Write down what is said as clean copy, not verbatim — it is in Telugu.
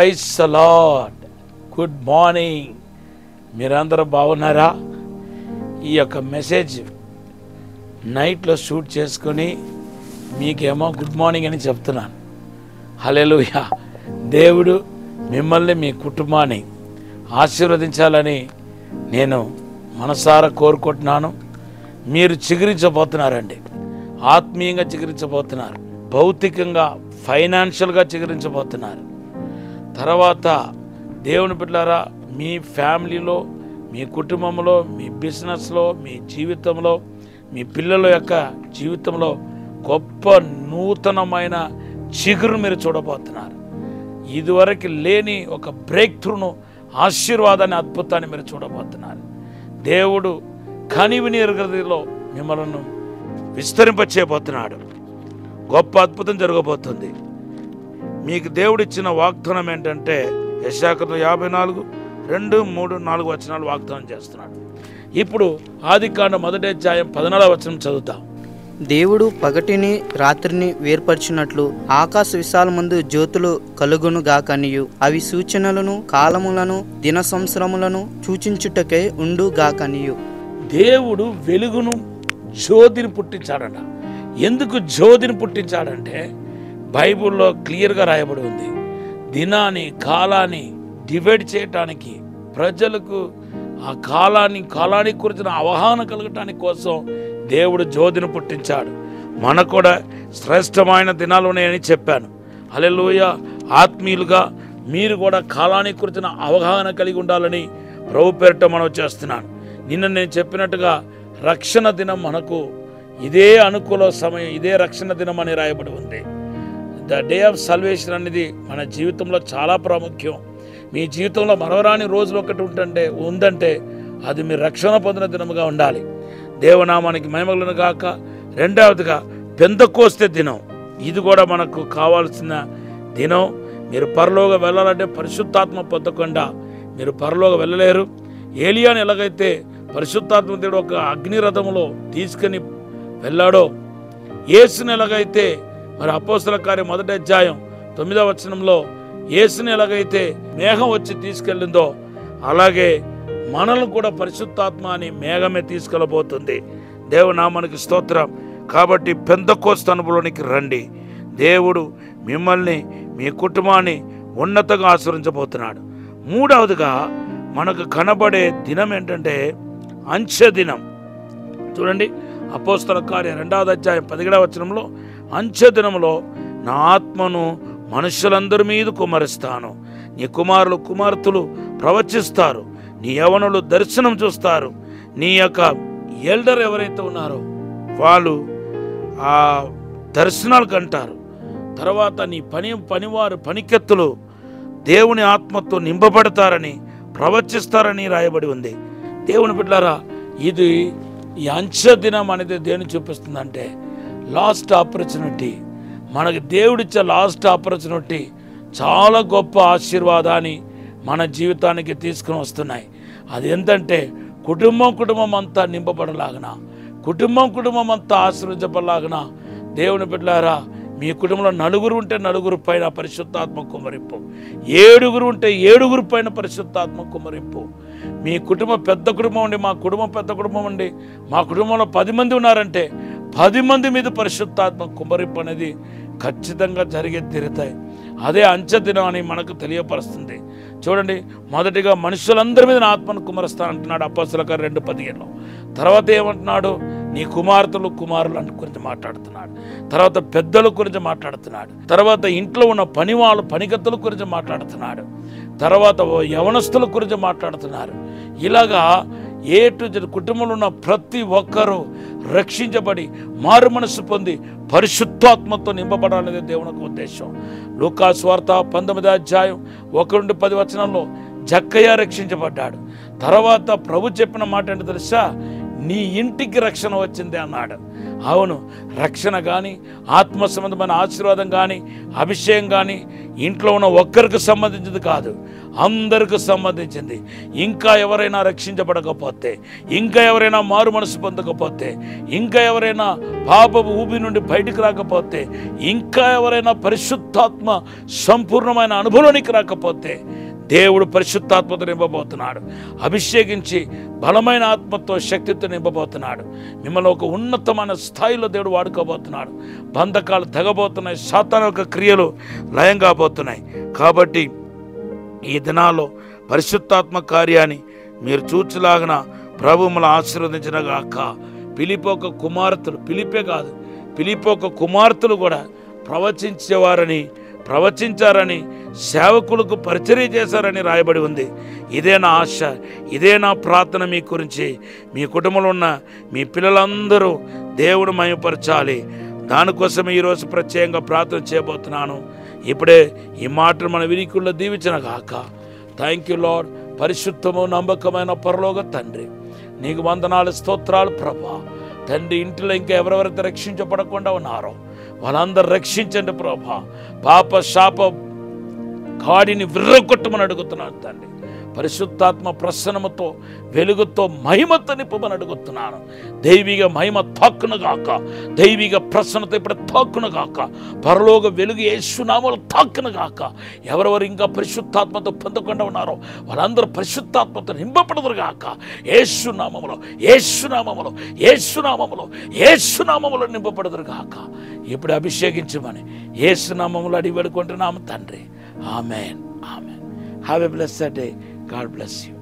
Praise the Lord. Good morning. మీరందరూ బాగున్నారా? ఈ యొక్క మెసేజ్ నైట్లో షూట్ చేసుకొని మీకేమో గుడ్ మార్నింగ్ అని చెప్తున్నాను. హల్లెలూయా. దేవుడు మిమ్మల్ని మీ కుటుంబాన్ని ఆశీర్వదించాలని నేను మనసారా కోరుకుంటున్నాను. మీరు చిగురించబోతున్నారండి. ఆత్మీయంగా చిగురించబోతున్నారు, భౌతికంగా ఫైనాన్షియల్గా చిగురించబోతున్నారు. తర్వాత దేవుని బిడ్డలారా, మీ ఫ్యామిలీలో, మీ కుటుంబంలో, మీ బిజినెస్లో, మీ జీవితంలో, మీ పిల్లల యొక్క జీవితంలో గొప్ప నూతనమైన చిగురు మీరు చూడబోతున్నారు. ఇదివరకు లేని ఒక బ్రేక్ త్రూను, ఆశీర్వాదాన్ని, అద్భుతాన్ని మీరు చూడబోతున్నారు. దేవుడు కనివిని ఎరుగదిలో మిమ్మల్ని విస్తరింపచేయబోతున్నాడు. గొప్ప అద్భుతం జరగబోతుంది. మీకు దేవుడిచ్చిన వాగ్దానం ఏంటంటే యెషయా 54:2, 3, 4 వచనాలు వాగ్దానం చేస్తున్నాడు. ఇప్పుడు ఆదికాండం 1వ అధ్యాయం 14వ వచనం చదువుతాం. దేవుడు పగటిని రాత్రిని వేర్పరచినట్లు ఆకాశ విశాలమందు జ్యోతులు కలుగును గాకనియు అవి సూచనలను కాలములను దిన సంవత్సరములను సూచించుటకై ఉండు గాకనియు. దేవుడు వెలుగును, జ్యోతిని పుట్టించాడట. ఎందుకు జ్యోతిని పుట్టించాడంటే బైబిల్లో క్లియర్గా రాయబడి ఉంది. దినాన్ని, కాలాన్ని డివైడ్ చేయటానికి, ప్రజలకు ఆ కాలానికి గురించిన అవగాహన కలగటానికి కోసం దేవుడు జ్యోతిని పుట్టించాడు. మనకు కూడా శ్రేష్టమైన దినాలు ఉన్నాయని చెప్పాను. హల్లెలూయా. ఆత్మీయులుగా మీరు కూడా కాలానికి గురించిన అవగాహన కలిగి ఉండాలని ప్రభు పేరిట మనం చేస్తున్నాను. నిన్న నేను చెప్పినట్టుగా రక్షణ దినం మనకు ఇదే అనుకూల సమయం, ఇదే రక్షణ దినం అని రాయబడి ఉంది. ద డే ఆఫ్ సల్వేషన్ అనేది మన జీవితంలో చాలా ప్రాముఖ్యం. మీ జీవితంలో మరవరాని రోజులు ఒకటి ఉందంటే అది మీ రక్షణ పొందిన దినముగా ఉండాలి. దేవనామానికి మహిమలను గాక. రెండవదిగా పెంతెకోస్తు దినం. ఇది కూడా మనకు కావాల్సిన దినం. మీరు పరలోకి వెళ్ళాలంటే పరిశుద్ధాత్మ పొందకుండా మీరు పరలోకి వెళ్ళలేరు. ఏలియాను ఎలాగైతే పరిశుద్ధాత్మ దేవుడు ఒక అగ్నిరథములో తీసుకుని వెళ్ళాడో, యేసుని ఎలాగైతే మరి అపోస్తల కార్యం 1వ అధ్యాయం 9వ వచనంలో యేసుని ఎలాగైతే మేఘం వచ్చి తీసుకెళ్ళిందో, అలాగే మనల్ని కూడా పరిశుద్ధాత్మ అని మేఘమే తీసుకెళ్ళబోతుంది. దేవునామానికి స్తోత్రం. కాబట్టి పెంతెకోస్తు అనుభవంలోనికి రండి. దేవుడు మిమ్మల్ని, మీ కుటుంబాన్ని ఉన్నతంగా ఆశీర్వదించబోతున్నాడు. మూడవదిగా మనకు కనబడే దినం ఏంటంటే అంచె దినం. చూడండి, అపోస్తల కార్యం 2వ అధ్యాయం 17వ వచనంలో అంచె దినంలో నా ఆత్మను మనుషులందరి మీద కుమ్మరిస్తాను. నీ కుమారులు కుమార్తెలు ప్రవచిస్తారు, నీ యవనులు దర్శనం చూస్తారు, నీ యొక్క ఎల్డర్ ఎవరైతే ఉన్నారో వాళ్ళు ఆ దర్శనాలు కంటారు. తర్వాత నీ పనివారు పనికెత్తులు దేవుని ఆత్మతో నింపబడతారని ప్రవచిస్తారని రాయబడి ఉంది. దేవుని బిడ్డలారా, ఇది ఈ అంచె దినం అనేది దేని చూపిస్తుందంటే లాస్ట్ ఆపర్చునిటీ. మనకి దేవుడిచ్చే లాస్ట్ ఆపర్చునిటీ చాలా గొప్ప ఆశీర్వాదాన్ని మన జీవితానికి తీసుకుని వస్తున్నాయి. అది ఏంటంటే కుటుంబం అంతా నింపబడలాగన, కుటుంబం అంతా ఆశీర్వదించబడలాగన. దేవుని బిడ్డలారా, మీ కుటుంబంలో 4 ఉంటే 4 పైన పరిశుద్ధాత్మ కుమ్మరింపు, 7 ఉంటే 7 పైన పరిశుద్ధాత్మ కుమ్మరింపు. మీ కుటుంబం పెద్ద కుటుంబం ఉండి, మా కుటుంబం పెద్ద కుటుంబం ఉండి, మా కుటుంబంలో 10 మంది ఉన్నారంటే 10 మంది మీద పరిశుద్ధాత్మ కుమ్మరింపు అనేది ఖచ్చితంగా జరిగే తీరుతాయి. అదే అంచె దినం అని మనకు తెలియపరుస్తుంది. చూడండి, మొదటిగా మనుషులందరి మీద నా ఆత్మను కుమ్మరిస్తానంటున్నాడు అపోస్తల కార్యం 2:15లో. తర్వాత ఏమంటున్నాడు? నీ కుమార్తెలు కుమారులు గురించి మాట్లాడుతున్నాడు. తర్వాత పెద్దల గురించి మాట్లాడుతున్నాడు. తర్వాత ఇంట్లో ఉన్న పనిగత్తుల గురించి మాట్లాడుతున్నాడు. తర్వాత యవనస్తుల గురించి మాట్లాడుతున్నారు. ఇలాగా కుటుంబంలో ఉన్న ప్రతి ఒక్కరూ రక్షించబడి మారు మనసు పొంది పరిశుద్ధాత్మతో నింపబడాలనేది దేవునికి ఉద్దేశం. లూకా సువార్త 19వ అధ్యాయం 1-10 వచనంలో జక్కయ్య రక్షించబడ్డాడు. తర్వాత ప్రభు చెప్పిన మాట ఏంటో తెలుసా? నీ ఇంటికి రక్షణ వచ్చింది అన్నాడు. అవును, రక్షణ కానీ ఆత్మ సంబంధమైన ఆశీర్వాదం కానీ అభిషేకం కానీ ఇంట్లో ఉన్న ఒక్కరికి సంబంధించింది కాదు, అందరికి సంబంధించింది. ఇంకా ఎవరైనా రక్షించబడకపోతే, ఇంకా ఎవరైనా మారు మనసు పొందకపోతే, ఇంకా ఎవరైనా పాపపు ఊబి నుండి బయటికి రాకపోతే, ఇంకా ఎవరైనా పరిశుద్ధాత్మ సంపూర్ణమైన అనుభవానికి రాకపోతే దేవుడు పరిశుద్ధాత్మతో నింపబోతున్నాడు. అభిషేకించి బలమైన ఆత్మతో శక్తితో నింపబోతున్నాడు. మిమ్మల్ని ఒక ఉన్నతమైన స్థాయిలో దేవుడు వాడుకోబోతున్నాడు. బంధకాలు తెగబోతున్నాయి, సాతాను యొక్క క్రియలు లయం కాబోతున్నాయి. కాబట్టి ఈ దినాల్లో పరిశుద్ధాత్మ కార్యాన్ని మీరు చూచులాగిన ప్రభు మిమ్మల్ని ఆశీర్వదించిన గాక. ఫిలిప్పొక కుమార్తెలు, ఫిలిప్పే కాదు, ఫిలిప్పొక కుమార్తెలు కూడా ప్రవచించారని సేవకులకు పరిచర్య చేశారని రాయబడి ఉంది. ఇదే నా ఆశ, ఇదే నా ప్రార్థన మీ గురించి. మీ కుటుంబంలో ఉన్న మీ పిల్లలందరూ దేవుడు మహిమపరచాలి. దానికోసమే ఈరోజు ప్రత్యేకంగా ప్రార్థన చేయబోతున్నాను. ఇప్పుడే ఈ మాటలు మన వినికుల్లో దీవించిన గాక. Thank you lord. పరిశుద్ధము నమ్మకమైన పరలోక తండ్రి, నీకు వందనాలు, స్తోత్రాలు ప్రభా. తండ్రి, ఇంట్లో ఇంకా ఎవరెవరైతే రక్షించబడకుండా ఉన్నారో వాళ్ళందరూ రక్షించండి ప్రభా. పాప శాప కాడిని విర్రగొట్టమని అడుగుతున్నాను తండ్రి. పరిశుద్ధాత్మ ప్రసన్నముతో, వెలుగుతో, మహిమతో నింపమని అడుగుతున్నాను. దైవిక మహిమ తాక్కును గాక, దైవిక ప్రసన్నత ఇప్పుడు తాక్కును గాక, పరలోక వెలుగు యేసు నామములో తాక్కును గాక. ఎవరెవరు ఇంకా పరిశుద్ధాత్మతో పొందకుండా ఉన్నారో వాళ్ళందరూ పరిశుద్ధాత్మతో నింపబడదురు గాక. యేసు నామములో, యేసు నామములో, యేసు నామములో, యేసు నామములో నింపబడదురు గాక. ఇప్పుడు అభిషేకించమని యేసు నామములో అడిగి వేడుకుంటున్నాము తండ్రి. ఆమేన్, ఆమేన్. Have a blessed day. God bless you.